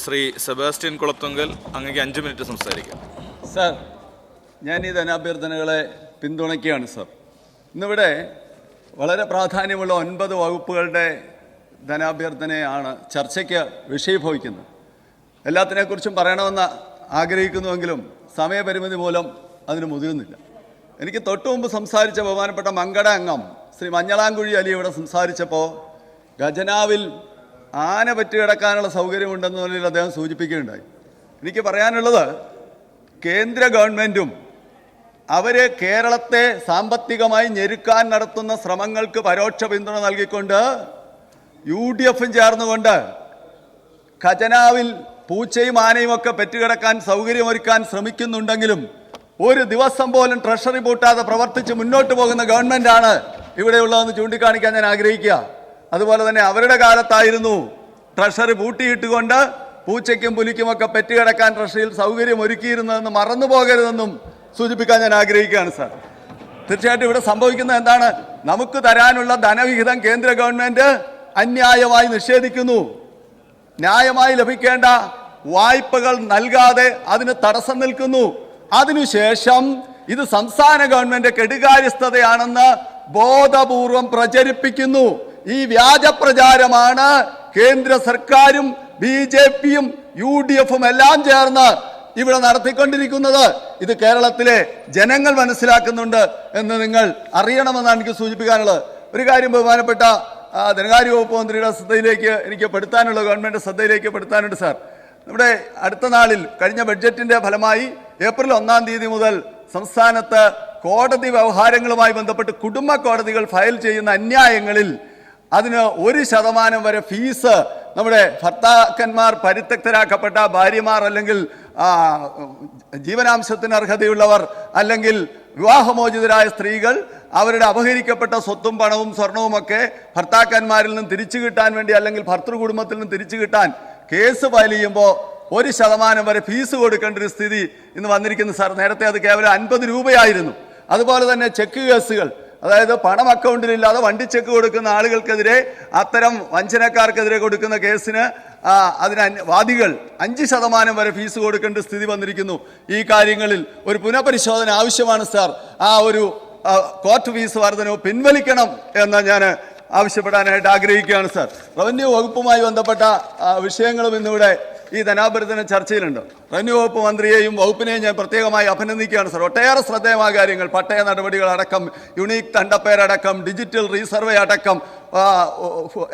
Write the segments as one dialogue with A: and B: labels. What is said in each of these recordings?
A: Shri Sebastian Kulathunkal, അങ്ങേക്ക് 5 minute സംസാരിക്കാം.
B: Sir, ഞാൻ ഈ ധനാഭ്യർത്ഥനകളെ പിന്തുണയ്ക്കുകയാണ് സാർ. ഇന്നിവിടെ വളരെ പ്രാധാന്യമുള്ള 9 വകുപ്പുകളുടെ ധനാഭ്യർത്ഥനയാണ് ചർച്ചയ്ക്ക് വിഷയീഭവിക്കുന്നത്. എല്ലാത്തിനെക്കുറിച്ചും പറയണമെന്ന് ആഗ്രഹിക്കുന്നുവെങ്കിലും സമയപരിമിതി മൂലം അതിന് മുതിരുന്നില്ല. എനിക്ക് തൊട്ടു മുമ്പ് സംസാരിച്ച ബഹുമാനപ്പെട്ട മങ്കട അംഗം ശ്രീ മഞ്ഞളാംകുഴി അലി ഇവിടെ സംസാരിച്ചപ്പോൾ ഖജനാവിൽ ആന പറ്റി കിടക്കാനുള്ള സൗകര്യമുണ്ടെന്ന നിലയിൽ അദ്ദേഹം സൂചിപ്പിക്കുകയുണ്ടായി. എനിക്ക് പറയാനുള്ളത്, കേന്ദ്ര ഗവൺമെൻറ്റും അവർ കേരളത്തെ സാമ്പത്തികമായി ഞെരുക്കാൻ നടത്തുന്ന ശ്രമങ്ങൾക്ക് പരോക്ഷ പിന്തുണ നൽകിക്കൊണ്ട് UDFും ചേർന്നുകൊണ്ട് ഖജനാവിൽ പൂച്ചയും ആനയും ഒക്കെ പെറ്റുകിടക്കാൻ സൗകര്യമൊരുക്കാൻ ശ്രമിക്കുന്നുണ്ടെങ്കിലും ഒരു ദിവസം പോലും ട്രഷറി പൂട്ടാതെ പ്രവർത്തിച്ച് മുന്നോട്ട് പോകുന്ന ഗവൺമെൻറ്റാണ് ഇവിടെയുള്ളതെന്ന് ചൂണ്ടിക്കാണിക്കാൻ ഞാൻ ആഗ്രഹിക്കുക. അതുപോലെ തന്നെ അവരുടെ കാലത്തായിരുന്നു ട്രഷറി പൂട്ടിയിട്ടുകൊണ്ട് പൂച്ചയ്ക്കും പുലിക്കുമൊക്കെ പെറ്റുകിടക്കാൻ ട്രഷറിയിൽ സൗകര്യം ഒരുക്കിയിരുന്നതെന്ന് മറന്നു പോകരുതെന്നും സൂചിപ്പിക്കാൻ ഞാൻ ആഗ്രഹിക്കുകയാണ് സാർ. തീർച്ചയായിട്ടും ഇവിടെ സംഭവിക്കുന്നത് എന്താണ്? നമുക്ക് തരാനുള്ള ധനവിഹിതം കേന്ദ്ര ഗവൺമെൻറ് അന്യായമായി നിഷേധിക്കുന്നു. ന്യായമായി ലഭിക്കേണ്ട വായ്പകൾ നൽകാതെ അതിന് തടസ്സം നിൽക്കുന്നു. അതിനുശേഷം ഇത് സംസ്ഥാന ഗവൺമെന്റ് കെടുകാര്യസ്ഥതയാണെന്ന് ബോധപൂർവം പ്രചരിപ്പിക്കുന്നു. ഈ വ്യാജ പ്രചാരമാണ് കേന്ദ്ര സർക്കാരും BJPയും UDFും എല്ലാം ചേർന്ന് ഇവിടെ നടത്തിക്കൊണ്ടിരിക്കുന്നത്. ഇത് കേരളത്തിലെ ജനങ്ങൾ മനസ്സിലാക്കുന്നുണ്ട് എന്ന് നിങ്ങൾ അറിയണമെന്നാണ് എനിക്ക് സൂചിപ്പിക്കാനുള്ളത്. ഒരു കാര്യം ബഹുമാനപ്പെട്ട ധനകാര്യ വകുപ്പ് മന്ത്രിയുടെ ശ്രദ്ധയിലേക്ക് എനിക്ക് പെടുത്താനുള്ള, ഗവൺമെന്റ് ശ്രദ്ധയിലേക്ക് പെടുത്താനുണ്ട് സാർ. നമ്മുടെ അടുത്ത നാളിൽ കഴിഞ്ഞ ബഡ്ജറ്റിന്റെ ഫലമായി ഏപ്രിൽ 1-ാം തീയതി മുതൽ സംസ്ഥാനത്ത് കോടതി വ്യവഹാരങ്ങളുമായി ബന്ധപ്പെട്ട് കുടുംബ കോടതികൾ ഫയൽ ചെയ്യുന്ന അന്യായങ്ങളിൽ അതിന് 1% വരെ ഫീസ് നമ്മുടെ ഭർത്താക്കന്മാർ പരിത്യക്തരാക്കപ്പെട്ട ഭാര്യമാർ, അല്ലെങ്കിൽ ജീവനാംശത്തിന് അർഹതയുള്ളവർ, അല്ലെങ്കിൽ വിവാഹമോചിതരായ സ്ത്രീകൾ അവരുടെ അപഹരിക്കപ്പെട്ട സ്വത്തും പണവും സ്വർണവുമൊക്കെ ഭർത്താക്കന്മാരിൽ നിന്ന് തിരിച്ചു കിട്ടാൻ വേണ്ടി, അല്ലെങ്കിൽ ഭർത്തൃ കുടുംബത്തിൽ നിന്ന് തിരിച്ചു കിട്ടാൻ കേസ് ഫയൽ ചെയ്യുമ്പോൾ 1% വരെ ഫീസ് കൊടുക്കേണ്ട ഒരു സ്ഥിതി ഇന്ന് വന്നിരിക്കുന്നു സാർ. നേരത്തെ അത് കേവലം 50 രൂപയായിരുന്നു. അതുപോലെ തന്നെ ചെക്ക് കേസുകൾ, അതായത് പണം അക്കൗണ്ടിലില്ലാതെ വണ്ടി ചെക്ക് കൊടുക്കുന്ന ആളുകൾക്കെതിരെ, അത്തരം വഞ്ചനക്കാർക്കെതിരെ കൊടുക്കുന്ന കേസിന് അതിന് വാദികൾ 5% വരെ ഫീസ് കൊടുക്കേണ്ട സ്ഥിതി വന്നിരിക്കുന്നു. ഈ കാര്യങ്ങളിൽ ഒരു പുനഃപരിശോധന ആവശ്യമാണ് സാർ. ആ ഒരു കോർട്ട് ഫീസ് വർധനവ് പിൻവലിക്കണം എന്ന് ഞാൻ ആവശ്യപ്പെടാനായിട്ട് ആഗ്രഹിക്കുകയാണ് സാർ. റവന്യൂ വകുപ്പുമായി ബന്ധപ്പെട്ട വിഷയങ്ങളും ഇന്നിവിടെ ഈ ധനാഭ്യർത്ഥന ചർച്ചയിലുണ്ട്. റവന്യൂ വകുപ്പ് മന്ത്രിയെയും വകുപ്പിനെയും ഞാൻ പ്രത്യേകമായി അഭിനന്ദിക്കുകയാണ് സാർ. ഒട്ടേറെ ശ്രദ്ധേയമായ കാര്യങ്ങൾ, പട്ടയ നടപടികളടക്കം, യുണീക്ക് തണ്ടപ്പേരടക്കം, ഡിജിറ്റൽ റീസർവേ അടക്കം,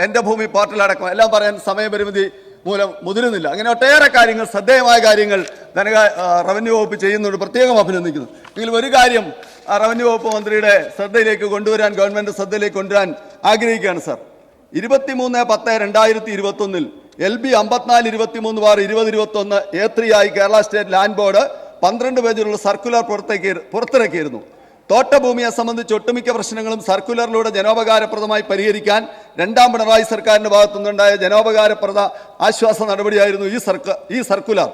B: എൻ്റെ ഭൂമി പോർട്ടൽ അടക്കം എല്ലാം പറയാൻ സമയപരിമിതി മൂലം മുതിരുന്നില്ല. അങ്ങനെ ഒട്ടേറെ കാര്യങ്ങൾ, ശ്രദ്ധേയമായ കാര്യങ്ങൾ റവന്യൂ വകുപ്പ് ചെയ്യുന്നുണ്ട്, പ്രത്യേകം അഭിനന്ദിക്കുന്നു. എങ്കിലും ഒരു കാര്യം റവന്യൂ വകുപ്പ് മന്ത്രിയുടെ ശ്രദ്ധയിലേക്ക് കൊണ്ടുവരാൻ, ഗവൺമെന്റ് ശ്രദ്ധയിലേക്ക് കൊണ്ടുവരാൻ ആഗ്രഹിക്കുകയാണ് സാർ. 23/10/2021 LB 5423/2021 A3 ആയി കേരള സ്റ്റേറ്റ് ലാൻഡ് ബോർഡ് 12 പേജുള്ള സർക്കുലർ പുറത്തിറക്കിയിരുന്നു. തോട്ടഭൂമിയെ സംബന്ധിച്ച് ഒട്ടുമിക്ക പ്രശ്നങ്ങളും സർക്കുലറിലൂടെ ജനോപകാരപ്രദമായി പരിഹരിക്കാൻ 2ാം പിണറായി സർക്കാരിന്റെ ഭാഗത്തുനിന്നുണ്ടായ ജനോപകാരപ്രദ ആശ്വാസ നടപടിയായിരുന്നു ഈ സർക്കുലർ.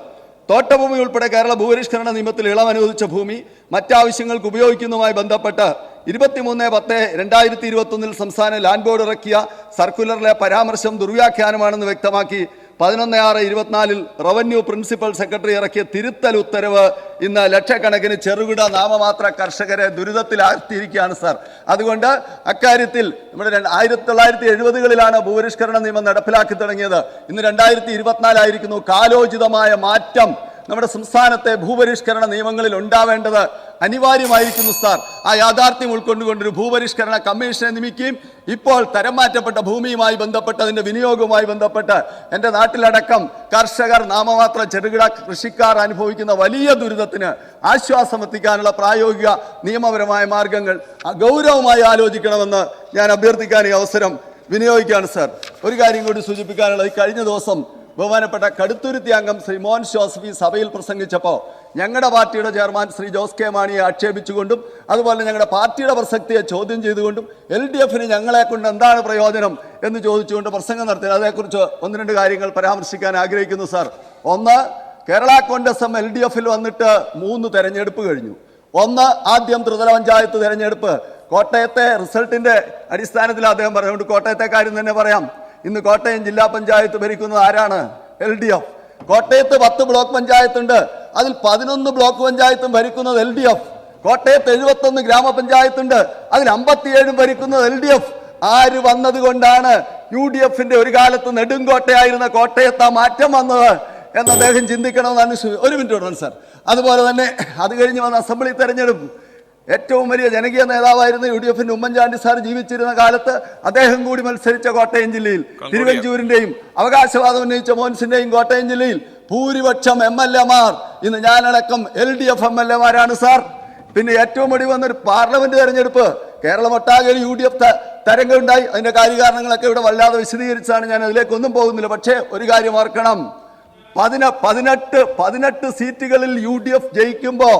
B: തോട്ടഭൂമി ഉൾപ്പെടെ കേരള ഭൂപരിഷ്കരണ നിയമത്തിൽ ഇളവ് അനുവദിച്ച ഭൂമി മറ്റാവശ്യങ്ങൾക്ക് ഉപയോഗിക്കുന്നതുമായി ബന്ധപ്പെട്ട് 23/10/2021 സംസ്ഥാന ലാൻഡ് ബോർഡ് ഇറക്കിയ സർക്കുലറിലെ പരാമർശം ദുർവ്യാഖ്യാനമാണെന്ന് വ്യക്തമാക്കി 11/6/24 റവന്യൂ പ്രിൻസിപ്പൽ സെക്രട്ടറി ഇറക്കിയ തിരുത്തൽ ഉത്തരവ് ഇന്ന് ലക്ഷക്കണക്കിന് ചെറുകിട നാമമാത്ര കർഷകരെ ദുരിതത്തിലാഴ്ത്തിയിരിക്കുകയാണ് സാർ. അതുകൊണ്ട് അക്കാര്യത്തിൽ നമ്മുടെ 1970കളിലാണ് ഭൂപരിഷ്കരണ നിയമം നടപ്പിലാക്കി തുടങ്ങിയത്. ഇന്ന് 2024 ആയിരിക്കുന്നു. കാലോചിതമായ മാറ്റം നമ്മുടെ സംസ്ഥാനത്തെ ഭൂപരിഷ്കരണ നിയമങ്ങളിൽ ഉണ്ടാവേണ്ടത് അനിവാര്യമായിരിക്കുന്നു സാർ. ആ യാഥാർത്ഥ്യം ഉൾക്കൊണ്ടുകൊണ്ടൊരു ഭൂപരിഷ്കരണ കമ്മീഷനെ നിയമിക്കുകയും ഇപ്പോൾ തരം മാറ്റപ്പെട്ട ഭൂമിയുമായി ബന്ധപ്പെട്ട് അതിൻ്റെ വിനിയോഗവുമായി ബന്ധപ്പെട്ട് എൻ്റെ നാട്ടിലടക്കം കർഷകർ, നാമമാത്ര ചെറുകിട കൃഷിക്കാർ അനുഭവിക്കുന്ന വലിയ ദുരിതത്തിന് ആശ്വാസം എത്തിക്കാനുള്ള പ്രായോഗിക നിയമപരമായ മാർഗങ്ങൾ ഗൗരവമായി ആലോചിക്കണമെന്ന് ഞാൻ അഭ്യർത്ഥിക്കാൻ ഈ അവസരം വിനിയോഗിക്കുകയാണ് സാർ. ഒരു കാര്യം കൂടി സൂചിപ്പിക്കാനുള്ളത്, കഴിഞ്ഞ ദിവസം ബഹുമാനപ്പെട്ട കടുത്തുരുത്തി അംഗം ശ്രീ മോൻ ജോസഫ് സഭയിൽ പ്രസംഗിച്ചപ്പോൾ ഞങ്ങളുടെ പാർട്ടിയുടെ ചെയർമാൻ ശ്രീ ജോസ് കെ മാണിയെ ആക്ഷേപിച്ചുകൊണ്ടും അതുപോലെ ഞങ്ങളുടെ പാർട്ടിയുടെ പ്രസക്തിയെ ചോദ്യം ചെയ്തുകൊണ്ടും LDFന് ഞങ്ങളെ കൊണ്ട് എന്താണ് പ്രയോജനം എന്ന് ചോദിച്ചുകൊണ്ട് പ്രസംഗം നടത്തി. അതേക്കുറിച്ച് 1-2 കാര്യങ്ങൾ പരാമർശിക്കാൻ ആഗ്രഹിക്കുന്നു സാർ. ഒന്ന്, കേരള കോൺഗ്രസ് LDFിൽ വന്നിട്ട് 3 തെരഞ്ഞെടുപ്പ് കഴിഞ്ഞു. ഒന്ന്, ആദ്യം ത്രിതല പഞ്ചായത്ത് തെരഞ്ഞെടുപ്പ്. കോട്ടയത്തെ റിസൾട്ടിന്റെ അടിസ്ഥാനത്തിൽ അദ്ദേഹം പറഞ്ഞുകൊണ്ട് കോട്ടയത്തെ കാര്യം തന്നെ പറയാം. ഇന്ന് കോട്ടയം ജില്ലാ പഞ്ചായത്ത് ഭരിക്കുന്നത് ആരാണ്? LDF. കോട്ടയത്ത് 10 ബ്ലോക്ക് പഞ്ചായത്തുണ്ട്. അതിൽ 11 ബ്ലോക്ക് പഞ്ചായത്തും ഭരിക്കുന്നത് LDF. കോട്ടയത്ത് 71 ഗ്രാമപഞ്ചായത്തുണ്ട്. അതിൽ 57 ഭരിക്കുന്നത് LDF. ആര് വന്നത് കൊണ്ടാണ് UDFന്റെ ഒരു കാലത്ത് നെടുങ്കോട്ടയായിരുന്ന കോട്ടയത്ത് മാറ്റം വന്നത് എന്ന് അദ്ദേഹം ചിന്തിക്കണമെന്നാണ്. ഒരു മിനിറ്റ് വിടണം സാർ. അതുപോലെ തന്നെ അത് കഴിഞ്ഞ് വന്ന അസംബ്ലി തെരഞ്ഞെടുപ്പ് ഏറ്റവും വലിയ ജനകീയ നേതാവായിരുന്ന UDFന്റെ ഉമ്മൻചാണ്ടി സാർ ജീവിച്ചിരുന്ന കാലത്ത് അദ്ദേഹം കൂടി മത്സരിച്ച കോട്ടയം ജില്ലയിൽ തിരുവഞ്ചൂരിന്റെയും അവകാശവാദം ഉന്നയിച്ച മോൻസിന്റെയും കോട്ടയം ജില്ലയിൽ ഭൂരിപക്ഷം MLA-മാർ ഇന്ന് ഞാനടക്കം LDF MLA-മാരാണ് സാർ. പിന്നെ ഏറ്റവും ഒടുവിൽ വന്നൊരു പാർലമെന്റ് തെരഞ്ഞെടുപ്പ് കേരളം ഒട്ടാകെ UDF തരംഗം ഉണ്ടായി. അതിന്റെ കാര്യകാരണങ്ങളൊക്കെ ഇവിടെ വല്ലാതെ വിശദീകരിച്ചാണ്, ഞാൻ അതിലേക്കൊന്നും പോകുന്നില്ല. പക്ഷേ ഒരു കാര്യം ഓർക്കണം, 18 സീറ്റുകളിൽ UDF ജയിക്കുമ്പോ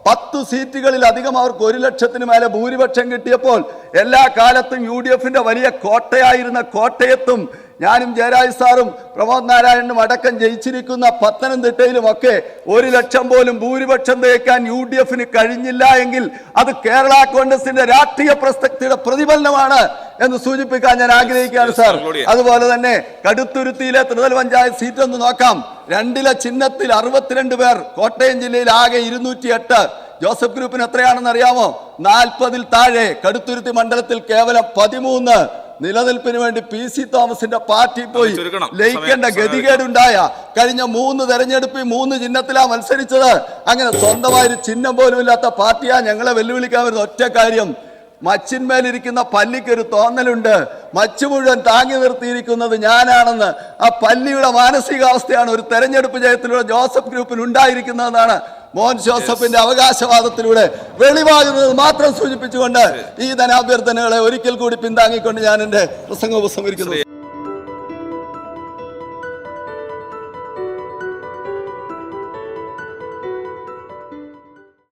B: 10 സീറ്റുകളിൽ അധികം അവർക്ക് 1 ലക്ഷത്തിന് മേലെ ഭൂരിപക്ഷം കിട്ടിയപ്പോൾ എല്ലാ കാലത്തും UDFന്റെ വലിയ കോട്ടയായിരുന്ന കോട്ടയത്തും ഞാനും ജയരാജ് സാറും പ്രമോദ് നാരായണനും അടക്കം ജയിച്ചിരിക്കുന്ന പത്തനംതിട്ടയിലുമൊക്കെ 1 ലക്ഷം പോലും ഭൂരിപക്ഷം തേക്കാൻ UDFന് കഴിഞ്ഞില്ല എങ്കിൽ അത് കേരള കോൺഗ്രസിന്റെ രാഷ്ട്രീയ പ്രസക്തിയുടെ പ്രതിഫലനമാണ് എന്ന് സൂചിപ്പിക്കാൻ ഞാൻ ആഗ്രഹിക്കുകയാണ് സാർ. അതുപോലെ തന്നെ കടുത്തുരുത്തിയിലെ ത്രിതല പഞ്ചായത്ത് സീറ്റ് ഒന്ന് നോക്കാം. 2 ചിഹ്നത്തിൽ 62 പേർ. കോട്ടയം ജില്ലയിൽ ആകെ 208. ജോസഫ് ഗ്രൂപ്പിന് എത്രയാണെന്ന് അറിയാമോ? 40-ൽ താഴെ. കടുത്തുരുത്തി മണ്ഡലത്തിൽ കേവലം 13. നിലനിൽപ്പിന് വേണ്ടി PC തോമസിന്റെ പാർട്ടി പോയി ലയിക്കേണ്ട ഗതികേടുണ്ടായ കഴിഞ്ഞ 3 തെരഞ്ഞെടുപ്പിൽ 3 ചിഹ്നത്തിലാണ് മത്സരിച്ചത്. അങ്ങനെ സ്വന്തമായ ഒരു ചിഹ്നം പോലും ഇല്ലാത്ത പാർട്ടിയാ ഞങ്ങളെ വെല്ലുവിളിക്കാൻ വരുന്ന ഒറ്റ കാര്യം, മച്ചിന്മേലിരിക്കുന്ന പല്ലിക്കൊരു തോന്നലുണ്ട്, മച്ച് മുഴുവൻ താങ്ങി നിർത്തിയിരിക്കുന്നത് ഞാനാണെന്ന്. ആ പല്ലിയുടെ മാനസികാവസ്ഥയാണ് ഒരു തെരഞ്ഞെടുപ്പ് ജയത്തിലൂടെ ജോസഫ് ഗ്രൂപ്പിന് ഉണ്ടായിരിക്കുന്നതെന്നാണ് മോൻ ജോസഫിന്റെ അവകാശവാദത്തിലൂടെ വെളിവാകുന്നത് മാത്രം സൂചിപ്പിച്ചുകൊണ്ട് ഈ ധനാഭ്യർത്ഥനകളെ ഒരിക്കൽ കൂടി പിന്താങ്ങിക്കൊണ്ട് ഞാൻ എന്റെ പ്രസംഗം ഉപസംഹരിക്കുന്നു.